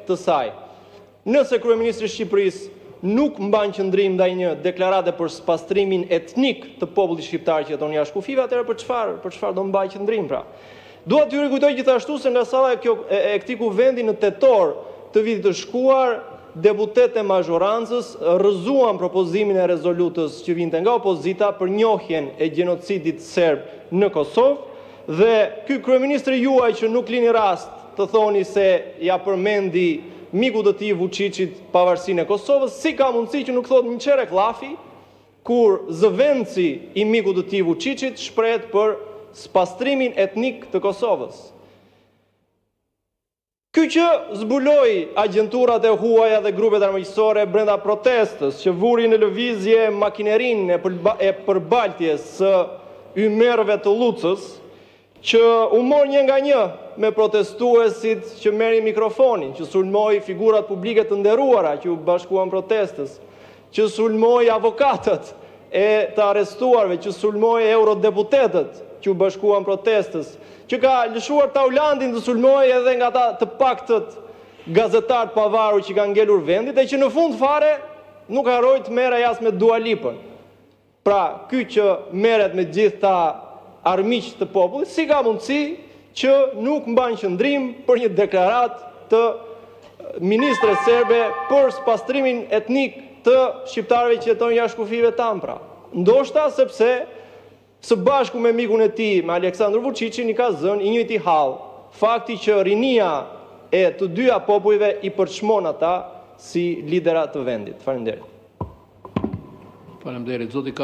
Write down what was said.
të saj. Nëse Kryeministri i Shqipërisë nuk mban qëndrim ndaj një deklarate për spastrimin etnik të popullit shqiptar që jeton jashtë kufive, atëherë për çfarë do mbaj qëndrim pra? Dua t'ju rikujtoj gjithashtu se nga salla e këtij kuvendi në tetor të vitit të shkuar, deputetët e mazhorancës rrëzuan propozimin e rezolutës që vinte nga opozita për njohjen e gjenocidit serb në Kosovë dhe ky kryeministri juaj që nuk lini rast të thoni se ja përmendi miku të tij Vučićit pavarësinë e Kosovës, si ka mundësi që nuk thot një çere llafi kur zëvendësi i mikut të tij Vučićit shprehet për spastrimin etnik të Kosovës. Ky që zbuloi agjenturat e huaja dhe grupet armiqësore brenda protestës që vuri në lëvizje makinerinë e përbaltjes së ymerrëve të Lucës, që u mor një nga një me protestuesit që merrin mikrofonin, që sulmoi figurat publike të nderuara që u bashkuan protestës, që sulmoi avokatët e të arrestuarve, që sulmoi eurodeputetët që u bashkuan protestës, që ka lëshuar Taulandin të sulmoi edhe nga ata të paktët gazetarë pavarur që kanë ngelur vendit e që në fund fare nuk harroi të merrej as me Dua Lipën. Pra, ky që merret me gjithë ta armiq të popullit, si ka mundësi që nuk mban qëndrim për një deklarat të ministres serbe për spastrimin etnik të shqiptarëve që jetojnë jashtë kufive tan pra. Ndoshta sepse së bashku me mikun e tij, me Aleksandr Vučićin, i ka zënë i njëjti hall fakti që rinia e të dyja popujve i përçmon ata si lidera të vendit. Faleminderit. Faleminderit. Zoti